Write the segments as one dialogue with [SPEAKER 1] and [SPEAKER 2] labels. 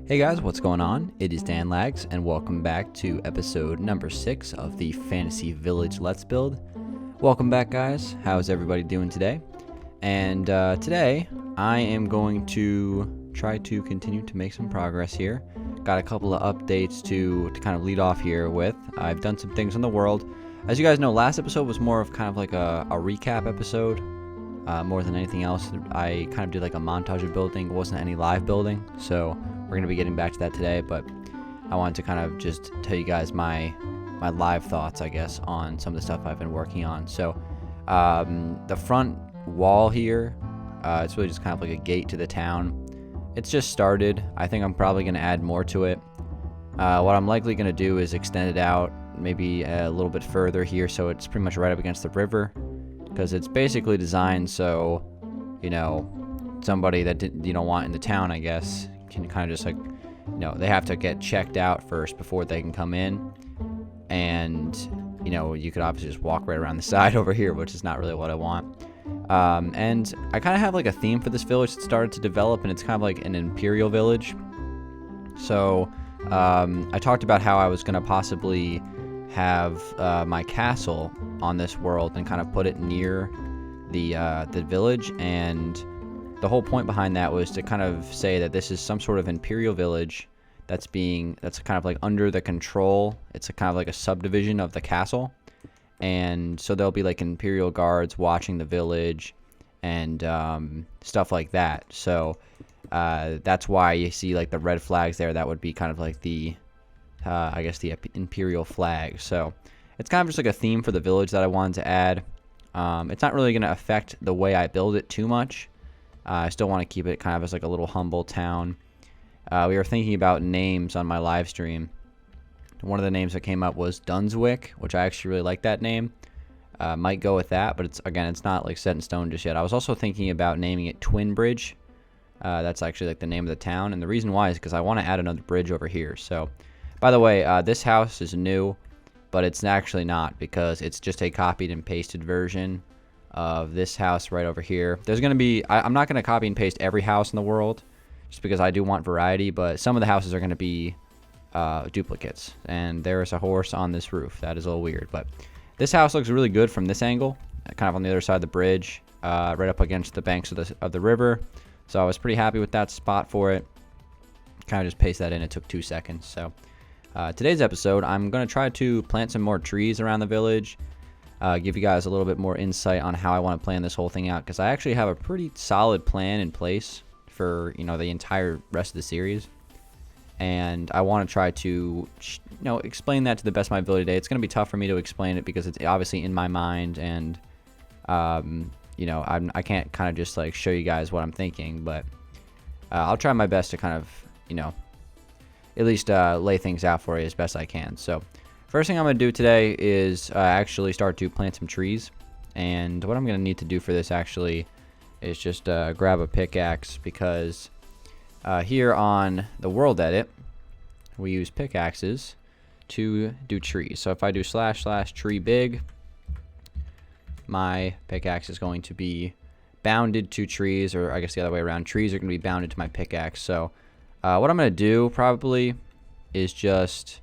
[SPEAKER 1] Hey guys, what's going on? It is Dan Lags, and welcome back to episode number 6 of the Fantasy Village Let's Build. Welcome back, guys. How's everybody doing today? And today, I am going to try to continue to make some progress here. Got a couple of updates to kind of lead off here with. I've done some things in the world. As you guys know, last episode was more of kind of like a recap episode. More than anything else, I kind of did like a montage of building. It wasn't any live building, so we're going to be getting back to that today, but I wanted to kind of just tell you guys my live thoughts, I guess, on some of the stuff I've been working on. So the front wall here, it's really just kind of like a gate to the town. It's just started. I think I'm probably going to add more to it. What I'm likely going to do is extend it out maybe a little bit further here, so it's pretty much right up against the river, because it's basically designed so, you know, somebody that you don't want in the town, I guess, can kind of just like, you know, they have to get checked out first before they can come in. And, you know, you could obviously just walk right around the side over here, which is not really what I want. And I kind of have like a theme for this village that started to develop, and it's kind of like an imperial village. So I talked about how I was going to possibly have my castle on this world and kind of put it near the village, and the whole point behind that was to kind of say that this is some sort of imperial village that's kind of like under the control. It's a kind of like a subdivision of the castle, and so there'll be like imperial guards watching the village and stuff like that. So that's why you see like the red flags there. That would be kind of like the I guess the imperial flag. So it's kind of just like a theme for the village that I wanted to add. It's not really going to affect the way I build it too much. I still want to keep it kind of as like a little humble town. We were thinking about names on my live stream. One of the names that came up was Dunswick, which I actually really like that name. Might go with that, but it's not like set in stone just yet. I was also thinking about naming it Twin Bridge. That's actually like the name of the town, and the reason why is because I want to add another bridge over here. So, by the way, this house is new, but it's actually not, because it's just a copied and pasted version of this house right over here. There's going to be, I'm not going to copy and paste every house in the world, just because I do want variety, but some of the houses are going to be duplicates. And there's a horse on this roof. That is a little weird, but this house looks really good from this angle, kind of on the other side of the bridge, right up against the banks of the river. So I was pretty happy with that spot for it. Kind of just paste that in. It took 2 seconds. So today's episode, I'm going to try to plant some more trees around the village. Give you guys a little bit more insight on how I want to plan this whole thing out, because I actually have a pretty solid plan in place for, you know, the entire rest of the series, and I want to try to, you know, explain that to the best of my ability today. It's going to be tough for me to explain it because it's obviously in my mind, and you know, I can't kind of just like show you guys what I'm thinking, but I'll try my best to kind of, you know, at least lay things out for you as best I can. So first thing I'm going to do today is actually start to plant some trees. And what I'm going to need to do for this actually is just grab a pickaxe, because here on the world edit, we use pickaxes to do trees. So if I do / tree big, my pickaxe is going to be bounded to trees, or I guess the other way around. Trees are going to be bounded to my pickaxe. So what I'm going to do probably is just,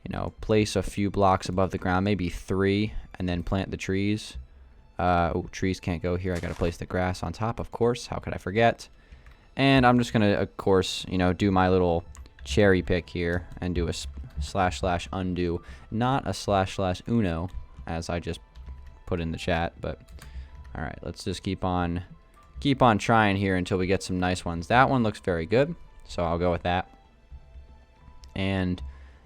[SPEAKER 1] you know, place a few blocks above the ground, maybe 3, and then plant the trees. Oh, trees can't go here. I got to place the grass on top, of course. How could I forget? And I'm just going to, of course, you know, do my little cherry pick here and do a / undo, not a / uno, as I just put in the chat. But all right, let's just keep on trying here until we get some nice ones. That one looks very good, so I'll go with that. And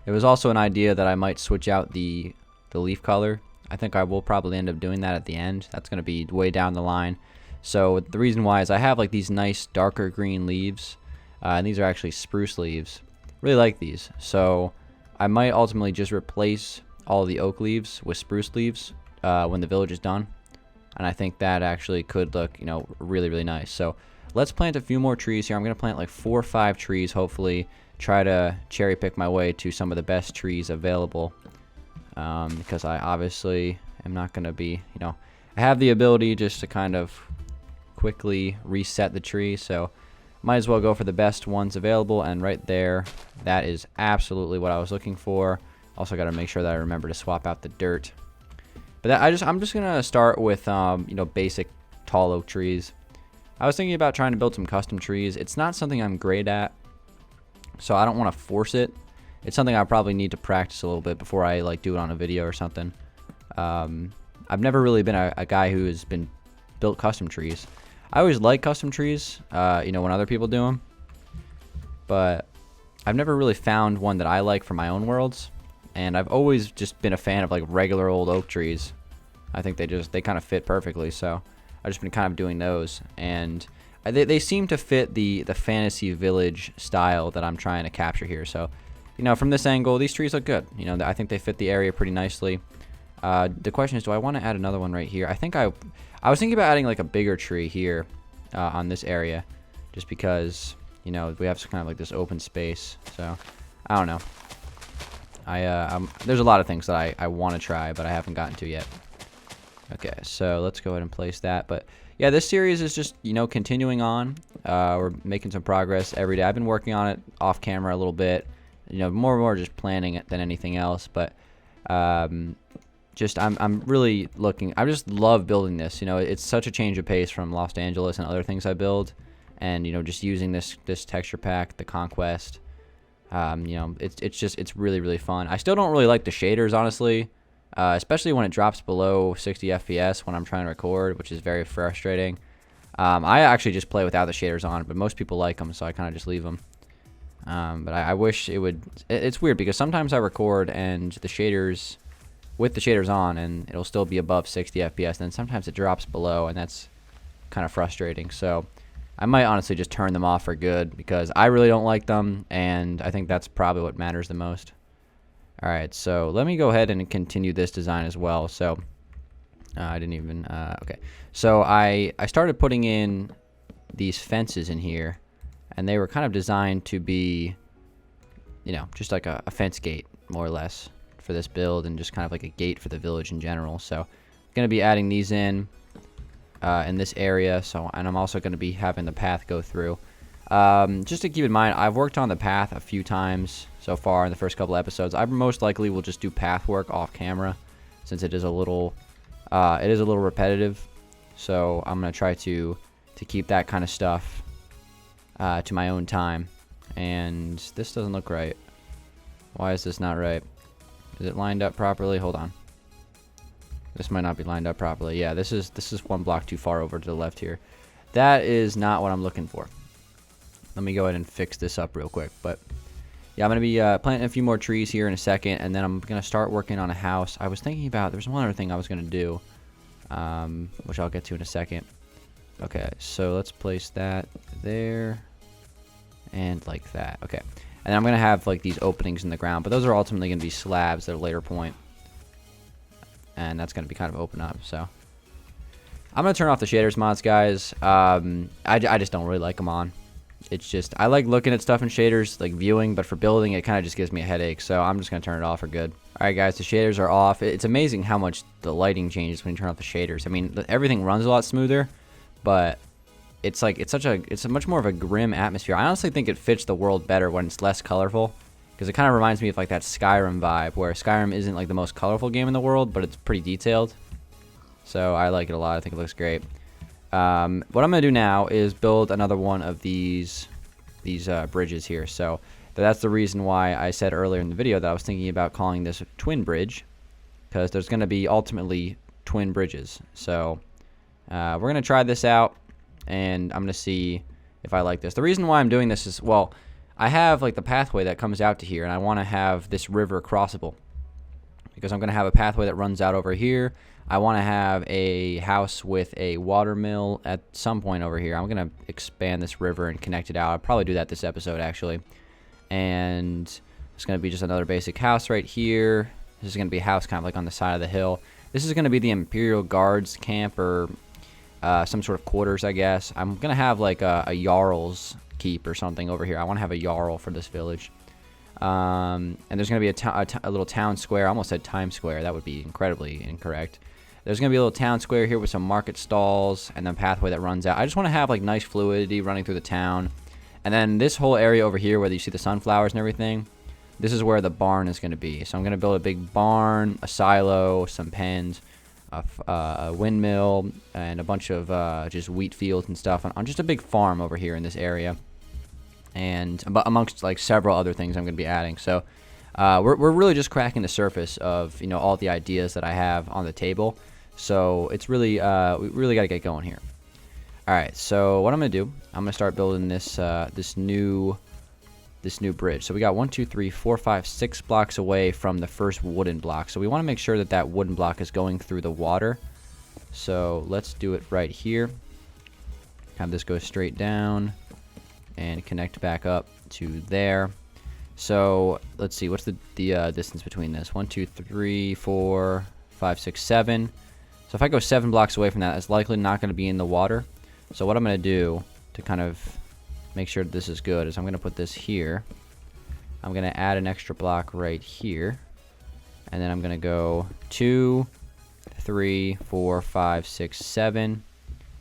[SPEAKER 1] there was also an idea that I might switch out the leaf color. I think I will probably end up doing that at the end. That's going to be way down the line. So the reason why is I have like these nice darker green leaves, and these are actually spruce leaves. Really like these. So I might ultimately just replace all the oak leaves with spruce leaves when the village is done. And I think that actually could look, you know, really, really nice. So let's plant a few more trees here. I'm going to plant like 4 or 5 trees, hopefully. Try to cherry pick my way to some of the best trees available, because I obviously am not going to be, you know, I have the ability just to kind of quickly reset the tree. So might as well go for the best ones available, and right there, that is absolutely what I was looking for. Also got to make sure that I remember to swap out the dirt. But I'm just gonna start with you know, basic tall oak trees. I was thinking about trying to build some custom trees. It's not something I'm great at, so I don't want to force it. It's something I probably need to practice a little bit before I like do it on a video or something. I've never really been a guy who has been built custom trees. I always like custom trees, you know, when other people do them, but I've never really found one that I like for my own worlds. And I've always just been a fan of like regular old oak trees. I think they kind of fit perfectly, so I've just been kind of doing those, and they seem to fit the fantasy village style that I'm trying to capture here. So, you know, from this angle, these trees look good. You know, I think they fit the area pretty nicely. The question is, do I want to add another one right here? I think I was thinking about adding like a bigger tree here on this area, just because, you know, we have kind of like this open space. So I don't know. There's a lot of things that I want to try, but I haven't gotten to yet. Okay, so let's go ahead and place that. But yeah, this series is just, you know, continuing on. We're making some progress every day. I've been working on it off camera a little bit, you know, more just planning it than anything else. But just I'm really looking. I just love building this. You know, it's such a change of pace from Los Angeles and other things I build, and you know, just using this texture pack, the Conquest. You know, it's really fun. I still don't really like the shaders, honestly, especially when it drops below 60 FPS when I'm trying to record, which is very frustrating. I actually just play without the shaders on, but most people like them, so I kind of just leave them. But I wish it would. It's weird because sometimes I record and the shaders, with the shaders on, and it'll still be above 60 FPS. And then sometimes it drops below, and that's kind of frustrating. So I might honestly just turn them off for good because I really don't like them, and I think that's probably what matters the most. All right, so let me go ahead and continue this design as well. So I didn't even, okay. So I started putting in these fences in here, and they were kind of designed to be, you know, just like a fence gate, more or less, for this build, and just kind of like a gate for the village in general. So I'm going to be adding these in this area. So, and I'm also going to be having the path go through. Just to keep in mind, I've worked on the path a few times so far in the first couple episodes. I most likely will just do path work off camera, since it is a little repetitive. So I'm gonna try to keep that kind of stuff to my own time. And this doesn't look right. Why is this not right? Is it lined up properly? Hold on. This might not be lined up properly. Yeah, this is one block too far over to the left here. That is not what I'm looking for. Let me go ahead and fix this up real quick. But yeah, I'm going to be planting a few more trees here in a second, and then I'm going to start working on a house. I was thinking about, there's one other thing I was going to do, which I'll get to in a second. Okay, so let's place that there, and like that. Okay, and I'm going to have like these openings in the ground, but those are ultimately going to be slabs at a later point. And that's going to be kind of open up, so I'm going to turn off the shaders mods, guys. I just don't really like them on. It's just, I like looking at stuff in shaders, like viewing, but for building, it kind of just gives me a headache, so I'm just going to turn it off for good. Alright guys, the shaders are off. It's amazing how much the lighting changes when you turn off the shaders. I mean, everything runs a lot smoother, but it's like, it's a much more of a grim atmosphere. I honestly think it fits the world better when it's less colorful, because it kind of reminds me of like that Skyrim vibe, where Skyrim isn't like the most colorful game in the world, but it's pretty detailed. So I like it a lot. I think it looks great. What I'm going to do now is build another one of these bridges here. So that's the reason why I said earlier in the video that I was thinking about calling this a twin bridge, because there's going to be ultimately twin bridges. So we're going to try this out, and I'm going to see if I like this. The reason why I'm doing this is, well, I have like the pathway that comes out to here, and I want to have this river crossable, because I'm going to have a pathway that runs out over here. I want to have a house with a water mill at some point over here. I'm going to expand this river and connect it out. I'll probably do that this episode, actually. And it's going to be just another basic house right here. This is going to be a house kind of like on the side of the hill. This is going to be the Imperial Guards camp, or some sort of quarters, I guess. I'm going to have like a Jarl's keep or something over here. I want to have a Jarl for this village. And there's going to be a little town square. I almost said Times Square. That would be incredibly incorrect. There's going to be a little town square here with some market stalls and then pathway that runs out. I just want to have like nice fluidity running through the town. And then this whole area over here where you see the sunflowers and everything, this is where the barn is going to be. So I'm going to build a big barn, a silo, some pens, a windmill, and a bunch of just wheat fields and stuff on just a big farm over here in this area. And amongst like several other things I'm going to be adding. So we're really just cracking the surface of, you know, all the ideas that I have on the table. So it's really we really got to get going here. All right, so what I'm gonna do, I'm gonna start building this this new bridge. So we got 1, 2, 3, 4, 5, 6 blocks away from the first wooden block. So we want to make sure that that wooden block is going through the water. So let's do it right here. Have this go straight down and connect back up to there. So let's see, what's the distance between this? 1, 2, 3, 4, 5, 6, 7. So if I go 7 blocks away from that, it's likely not going to be in the water. So what I'm going to do to kind of make sure that this is good is I'm going to put this here. I'm going to add an extra block right here. And then I'm going to go 2, 3, 4, 5, 6, 7.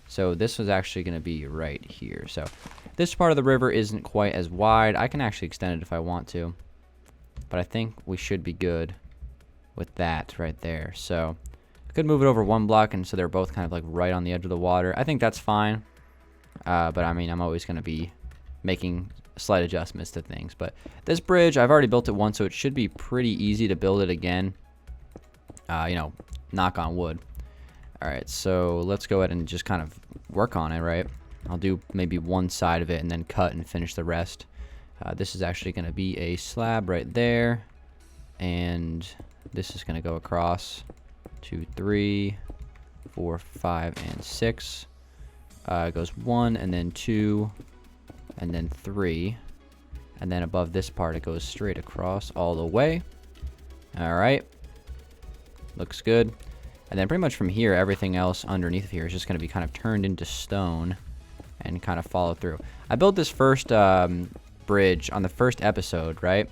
[SPEAKER 1] So this was actually going to be right here. So this part of the river isn't quite as wide. I can actually extend it if I want to. But I think we should be good with that right there. So could move it over 1 block, and so they're both kind of like right on the edge of the water. I think that's fine. But I mean, I'm always going to be making slight adjustments to things. But this bridge, I've already built it once, so it should be pretty easy to build it again. You know, knock on wood. All right, so let's go ahead and just kind of work on it, right? I'll do maybe one side of it and then cut and finish the rest. This is actually going to be a slab right there. And this is going to go across 2, 3, 4, 5, and 6. It goes 1, and then 2, and then 3. And then above this part, it goes straight across all the way. All right. Looks good. And then pretty much from here, everything else underneath of here is just going to be kind of turned into stone and kind of follow through. I built this first bridge on the first episode, right?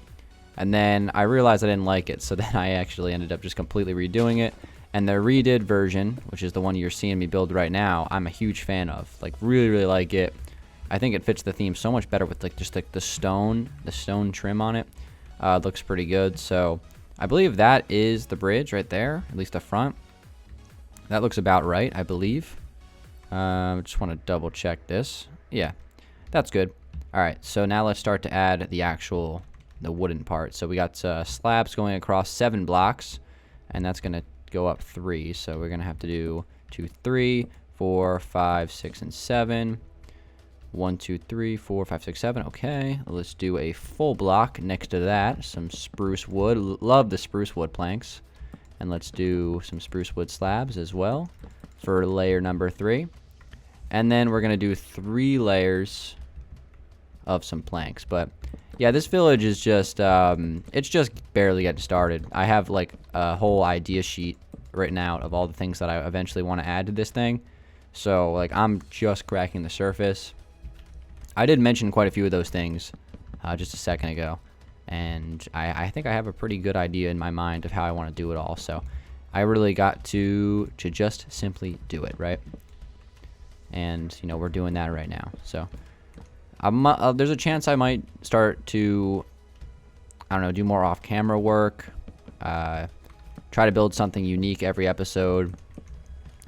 [SPEAKER 1] And then I realized I didn't like it, so then I actually ended up just completely redoing it. And the redid version, which is the one you're seeing me build right now, I'm a huge fan of. Like, really, really like it. I think it fits the theme so much better with like just like the stone trim on it. Looks pretty good. So I believe that is the bridge right there, at least the front. That looks about right, I believe. Just want to double check this. Yeah, that's good. All right, so now let's start to add the wooden part. So we got slabs going across 7 blocks, and that's going to go up 3. So we're going to have to do 2, 3, 4, 5, 6, and 7. 1, 2, 3, 4, 5, 6, 7. Okay, let's do a full block next to that. Some spruce wood. Love the spruce wood planks. And let's do some spruce wood slabs as well for layer number 3. And then we're going to do 3 layers of some planks. But yeah, this village is just, it's just barely getting started. I have like a whole idea sheet written out of all the things that I eventually want to add to this thing. So like I'm just cracking the surface. I did mention quite a few of those things just a second ago. And I think I have a pretty good idea in my mind of how I want to do it all. So I really got to just simply do it, right? And, you know, we're doing that right now. So there's a chance I might start to, I don't know, do more off-camera work. Try to build something unique every episode.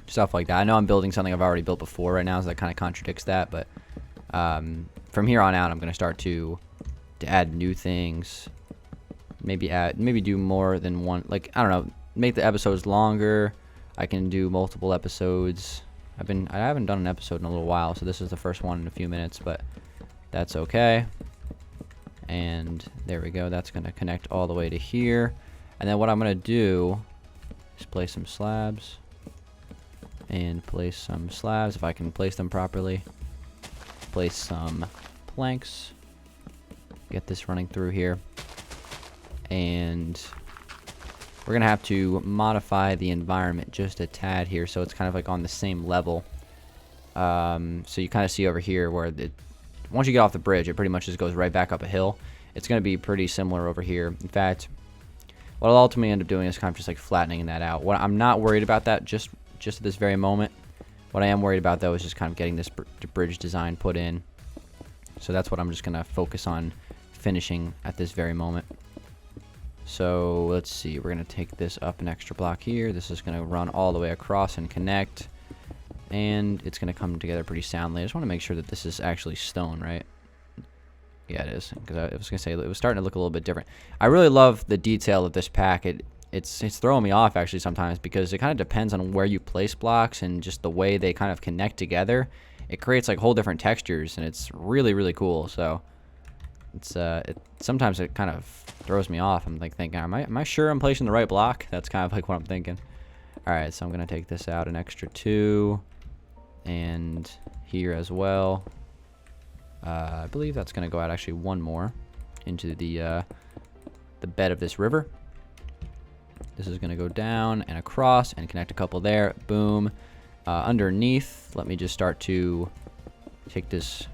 [SPEAKER 1] Stuff like that. I know I'm building something I've already built before right now, so that kind of contradicts that. But from here on out, I'm going to start to add new things. Maybe do more than one. Like, I don't know, make the episodes longer. I can do multiple episodes. I haven't done an episode in a little while, so this is the first one in a few minutes, but that's okay. And there we go. That's going to connect all the way to here. And then what I'm going to do is place some slabs. And place some slabs, if I can place them properly. Place some planks. Get this running through here. And we're going to have to modify the environment just a tad here, so it's kind of like on the same level. So you kind of see over here where once you get off the bridge, it pretty much just goes right back up a hill. It's going to be pretty similar over here. In fact, what I'll ultimately end up doing is kind of just like flattening that out. What I'm not worried about that just at this very moment. What I am worried about, though, is just kind of getting this bridge design put in. So that's what I'm just going to focus on finishing at this very moment. So let's see, we're going to take this up an extra block here. This is going to run all the way across and connect. And it's going to come together pretty soundly. I just want to make sure that this is actually stone, right? Yeah, it is. Because I was going to say, it was starting to look a little bit different. I really love the detail of this pack. It's throwing me off, actually, sometimes. Because it kind of depends on where you place blocks and just the way they kind of connect together. It creates, like, whole different textures. And it's really, really cool. So, sometimes it kind of throws me off. I'm, like, thinking, am I sure I'm placing the right block? That's kind of, like, what I'm thinking. Alright, so I'm going to take this out an extra 2. And here as well. I believe that's going to go out actually 1 more into the bed of this river. This is going to go down and across and connect a couple there. Boom. Underneath, let me just start to take this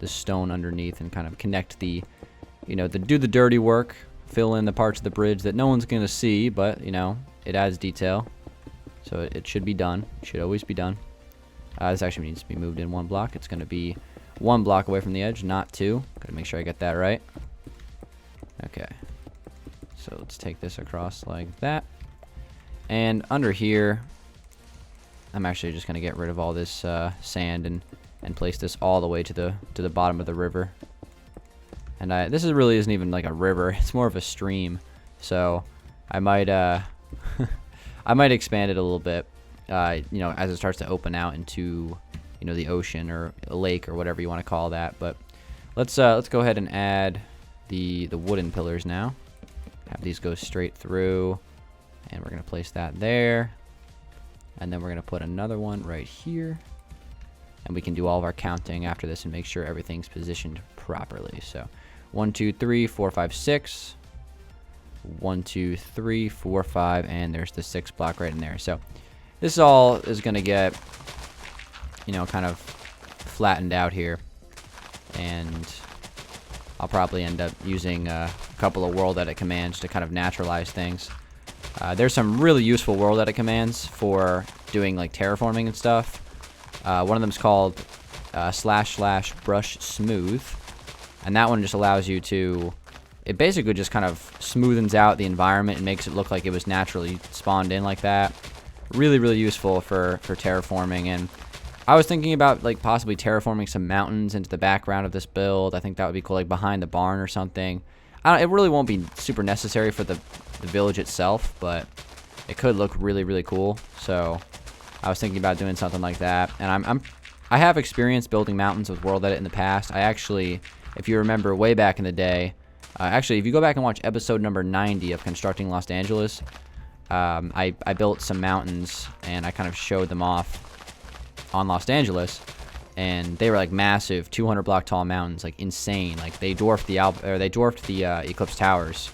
[SPEAKER 1] stone underneath and kind of connect do the dirty work, fill in the parts of the bridge that no one's going to see, but it adds detail. So it should be done. Should always be done. This actually needs to be moved in 1 block. It's going to be 1 block away from the edge, not 2. Gotta make sure I get that right. Okay. So let's take this across like that. And under here, I'm actually just going to get rid of all this sand and place this all the way to the bottom of the river. And this really isn't even like a river. It's more of a stream. So I might I might expand it a little bit. As it starts to open out into, the ocean or a lake or whatever you want to call that. But let's go ahead and add the wooden pillars now. Have these go straight through, and we're gonna place that there, and then we're gonna put another one right here, and we can do all of our counting after this and make sure everything's positioned properly. So 1, 2, 3, 4, 5, 6. 1, 2, 3, 4, 5, and there's the 6th block right in there. So this all is going to get, kind of flattened out here. And I'll probably end up using a couple of world edit commands to kind of naturalize things. There's some really useful world edit commands for doing like terraforming and stuff. One of them is called / brush smooth. And that one just allows you to... It basically just kind of smoothens out the environment and makes it look like it was naturally spawned in like that. Really, really useful for terraforming. And I was thinking about like possibly terraforming some mountains into the background of this build. I think that would be cool, like behind the barn or something. It really won't be super necessary for the village itself, but it could look really, really cool. So I was thinking about doing something like that. And I have experience building mountains with World Edit in the past. I actually, if you remember way back in the day, actually, if you go back and watch episode number 90 of Constructing Los Angeles, I built some mountains and I kind of showed them off on Los Angeles, and they were like massive 200 block tall mountains, like insane. Like they dwarfed the Eclipse Towers.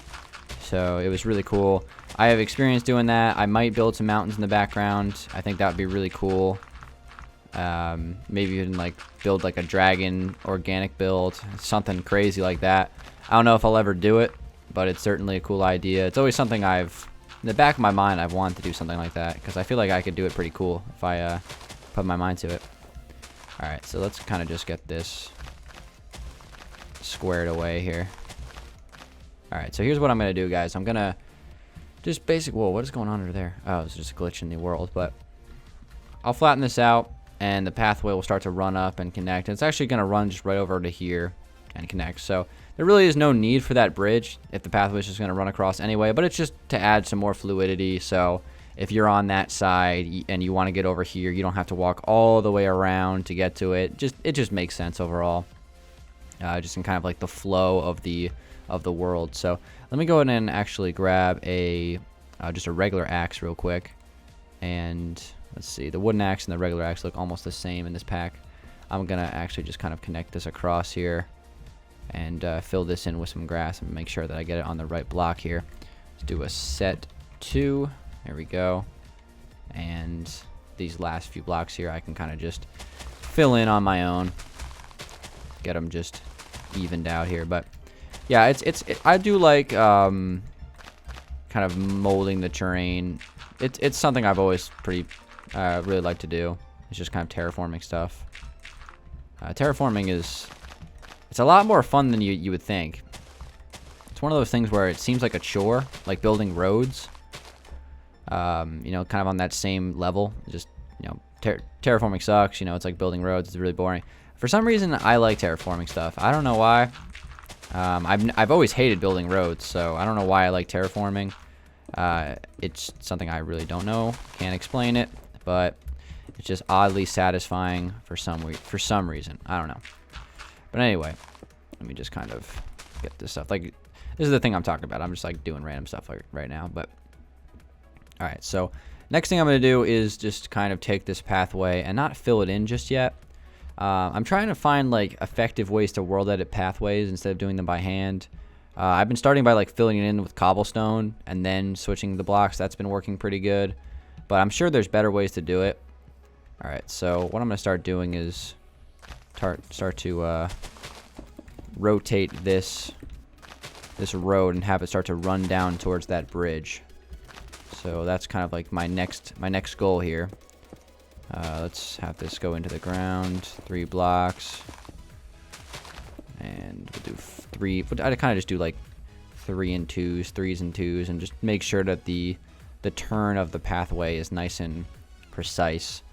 [SPEAKER 1] So it was really cool. I have experience doing that. I might build some mountains in the background. I think that would be really cool. Maybe even like build like a dragon organic build, something crazy like that. I don't know if I'll ever do it, but it's certainly a cool idea. It's always something in the back of my mind, I've wanted to do something like that, because I feel like I could do it pretty cool if I put my mind to it. Alright, so let's kind of just get this squared away here. Alright, so here's what I'm going to do, guys. I'm going to just whoa, what is going on over there? Oh, it's just a glitch in the world, but I'll flatten this out, and the pathway will start to run up and connect. It's actually going to run just right over to here and connect. So there really is no need for that bridge if the pathway is just going to run across anyway, but it's just to add some more fluidity. So if you're on that side and you want to get over here, you don't have to walk all the way around to get to it. It just makes sense overall. Just in kind of like the flow of the world. So let me go ahead and actually grab just a regular axe real quick. And let's see, the wooden axe and the regular axe look almost the same in this pack. I'm gonna actually just kind of connect this across here and fill this in with some grass and make sure that I get it on the right block here. Let's do a set 2. There we go. And these last few blocks here I can kind of just fill in on my own, get them just evened out here. But yeah, I do like kind of molding the terrain. It's something I've always really liked to do. It's just kind of terraforming stuff. Terraforming is It's a lot more fun than you would think. It's one of those things where it seems like a chore, like building roads. You know, kind of on that same level. Just, you know, terraforming sucks. You know, it's like building roads. It's really boring. For some reason, I like terraforming stuff. I don't know why. I've always hated building roads, so I don't know why I like terraforming. It's something I really don't know. Can't explain it, but it's just oddly satisfying for some reason. I don't know. But anyway, let me just kind of get this stuff. Like, this is the thing I'm talking about. I'm just like doing random stuff like right now. But all right, so next thing I'm going to do is just kind of take this pathway and not fill it in just yet. I'm trying to find like effective ways to world edit pathways instead of doing them by hand. I've been starting by like filling it in with cobblestone and then switching the blocks. That's been working pretty good, but I'm sure there's better ways to do it. All right, so what I'm going to start doing is start to rotate this road and have it start to run down towards that bridge. So that's kind of like my next goal here. Let's have this go into the ground, 3 blocks, and we'll do 3. I kind of just do like 3s and 2s, and just make sure that the turn of the pathway is nice and precise.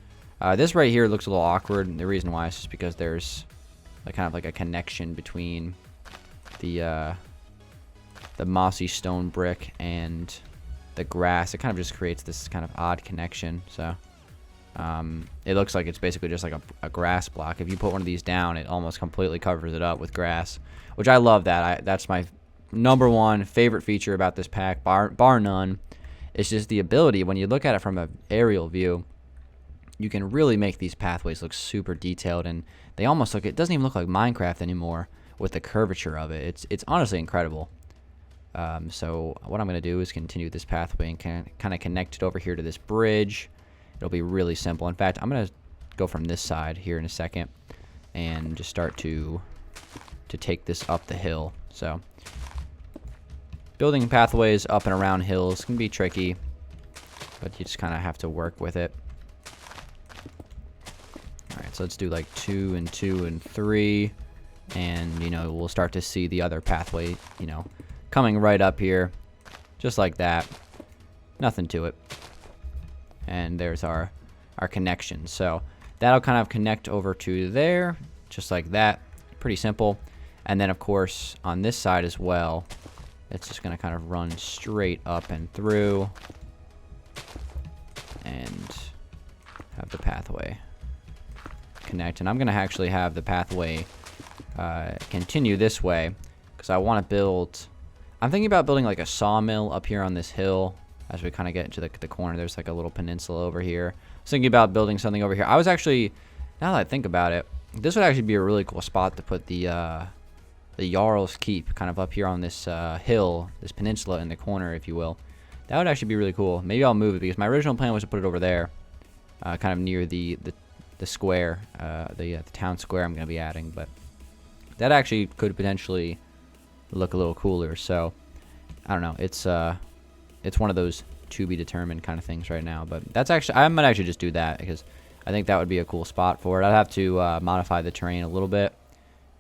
[SPEAKER 1] This right here looks a little awkward. The reason why is just because there's like kind of like a connection between the mossy stone brick and the grass. It kind of just creates this kind of odd connection. So it looks like it's basically just like a grass block. If you put one of these down, it almost completely covers it up with grass, which I love that. That's my #1 favorite feature about this pack, bar none. It's just the ability, when you look at it from an aerial view, you can really make these pathways look super detailed, and they almost look, it doesn't even look like Minecraft anymore with the curvature of it. It's honestly incredible. So what I'm going to do is continue this pathway and kind of connect it over here to this bridge. It'll be really simple. In fact, I'm going to go from this side here in a second and just start to take this up the hill. So building pathways up and around hills can be tricky, but you just kind of have to work with it. All right, so let's do like 2 and 2 and 3, and you know, we'll start to see the other pathway, you know, coming right up here, just like that. Nothing to it. And there's our connection. So that'll kind of connect over to there, just like that. Pretty simple. And then of course on this side as well, it's just going to kind of run straight up and through and have the pathway connect. And I'm going to actually have the pathway continue this way because I want to build, I'm thinking about building like a sawmill up here on this hill. As we kind of get into the corner, there's like a little peninsula over here. I was thinking about building something over here. I was actually, now that I think about it, this would actually be a really cool spot to put the Jarl's Keep kind of up here on this hill, this peninsula in the corner, if you will. That would actually be really cool. Maybe I'll move it because my original plan was to put it over there, kind of near the square, the town square I'm going to be adding. But that actually could potentially look a little cooler. So I don't know. It's one of those to be determined kind of things right now, but that's actually, I might actually just do that because I think that would be a cool spot for it. I'd have to modify the terrain a little bit,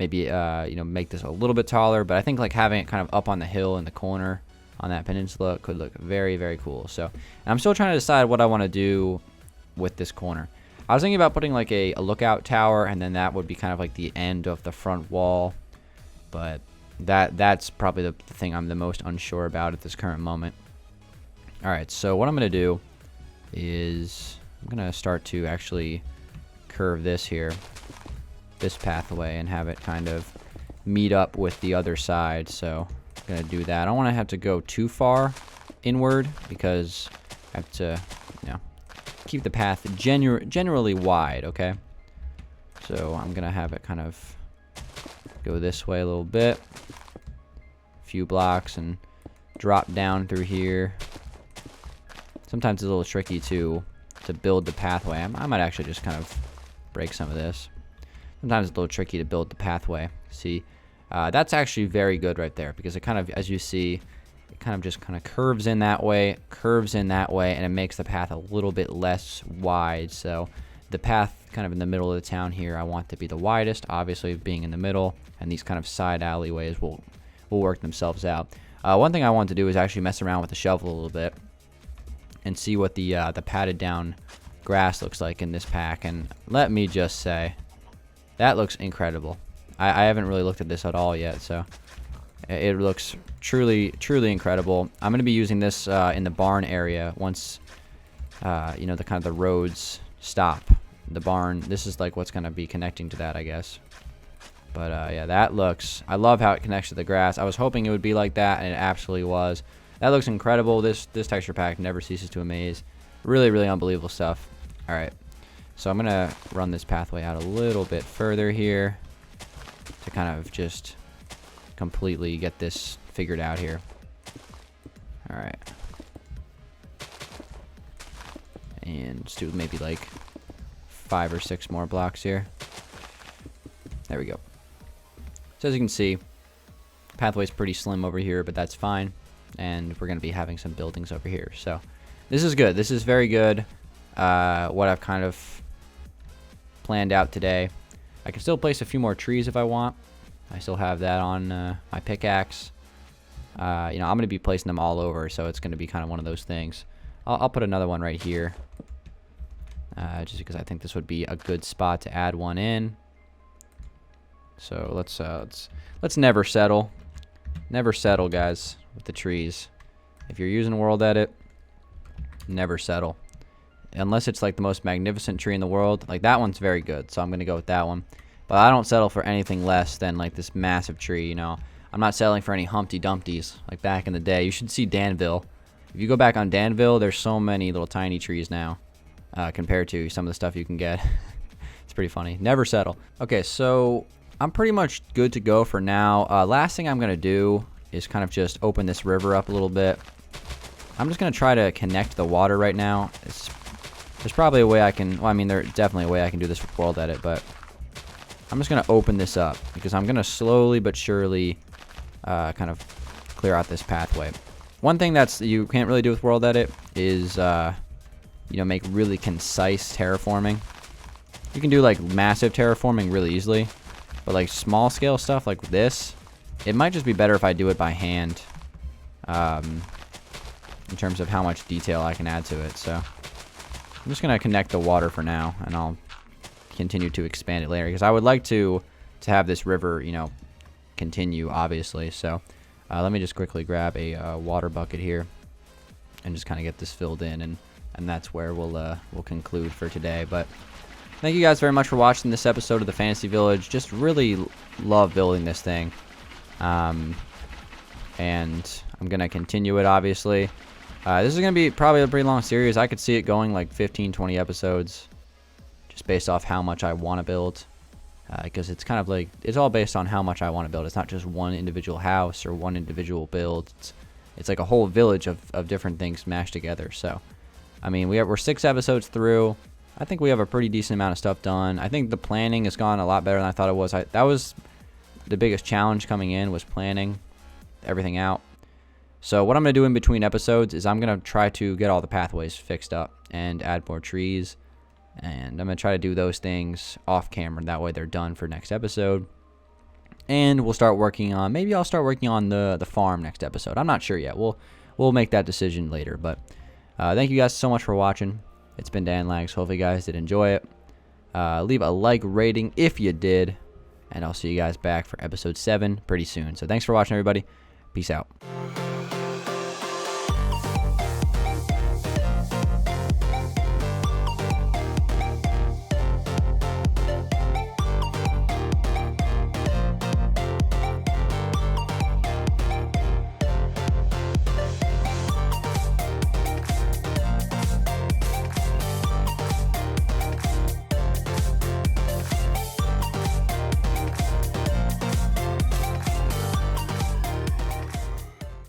[SPEAKER 1] maybe you know, make this a little bit taller, but I think like having it kind of up on the hill in the corner on that peninsula could look very, very cool. So, and I'm still trying to decide what I want to do with this corner. I was thinking about putting like a lookout tower, and then that would be kind of like the end of the front wall, but that's probably the thing I'm the most unsure about at this current moment. Alright, so what I'm going to do is I'm going to start to actually curve this pathway, and have it kind of meet up with the other side. So I'm going to do that. I don't want to have to go too far inward because I have to, you know, keep the path generally wide, okay? So I'm going to have it kind of go this way a little bit, a few blocks, and drop down through here. Sometimes it's a little tricky to build the pathway. I might actually just kind of break some of this. Sometimes it's a little tricky to build the pathway. See, that's actually very good right there because it kind of, as you see, it kind of just kind of curves in that way, and it makes the path a little bit less wide. So the path kind of in the middle of the town here, I want to be the widest, obviously being in the middle, and these kind of side alleyways will work themselves out. One thing I want to do is actually mess around with the shovel a little bit and see what the padded down grass looks like in this pack. And let me just say, that looks incredible. I haven't really looked at this at all yet, so it looks truly incredible. I'm going to be using this in the barn area once you know, the kind of the roads stop. The barn, this is like what's going to be connecting to that, I guess. But yeah, that looks, I love how it connects to the grass. I was hoping it would be like that, and it absolutely was. That looks incredible. This texture pack never ceases to amaze. Really unbelievable stuff. All right, so I'm gonna run this pathway out a little bit further here to kind of just completely get this figured out here. All right, and let's do maybe like 5 or 6 more blocks here. There we go. So as you can see, pathway's pretty slim over here, but that's fine. And we're going to be having some buildings over here. So this is good. This is very good. What I've kind of planned out today. I can still place a few more trees if I want. I still have that on my pickaxe. You know, I'm going to be placing them all over, so it's going to be kind of one of those things. I'll put another one right here. Just because I think this would be a good spot to add one in. So let's never settle. Never settle, guys, with the trees. If you're using World Edit, never settle. Unless it's like the most magnificent tree in the world. Like that one's very good, so I'm going to go with that one. But I don't settle for anything less than like this massive tree, you know. I'm not settling for any Humpty Dumpties like back in the day. You should see Danville. If you go back on Danville, there's so many little tiny trees now compared to some of the stuff you can get. It's pretty funny. Never settle. Okay, so I'm pretty much good to go for now. Last thing I'm going to do is kind of just open this river up a little bit. I'm just going to try to connect the water right now. There's probably a way I can, well, I mean, there's definitely a way I can do this with World Edit, but I'm just going to open this up because I'm going to slowly but surely kind of clear out this pathway. One thing that's you can't really do with World Edit is, you know, make really concise terraforming. You can do like massive terraforming really easily. But like small scale stuff like this, it might just be better if I do it by hand in terms of how much detail I can add to it. So I'm just going to connect the water for now, and I'll continue to expand it later because I would like to have this river, you know, continue, obviously. So let me just quickly grab a water bucket here and just kind of get this filled in, and that's where we'll conclude for today. But thank you guys very much for watching this episode of the Fantasy Village. Just really love building this thing. And I'm going to continue it, obviously. This is going to be probably a pretty long series. I could see it going like 15, 20 episodes. Just based off how much I want to build. Because it's kind of like, it's all based on how much I want to build. It's not just one individual house or one individual build. It's like a whole village of different things mashed together. So, I mean, we're 6 episodes through. I think we have a pretty decent amount of stuff done. I think the planning has gone a lot better than I thought it was. That was the biggest challenge coming in, was planning everything out. So what I'm going to do in between episodes is I'm going to try to get all the pathways fixed up and add more trees. And I'm going to try to do those things off camera. That way they're done for next episode. And we'll start working on, maybe I'll start working on the farm next episode. I'm not sure yet. We'll make that decision later. But thank you guys so much for watching. It's been Dangeles. Hopefully you guys did enjoy it. Leave a like rating if you did. And I'll see you guys back for episode 7 pretty soon. So thanks for watching, everybody. Peace out.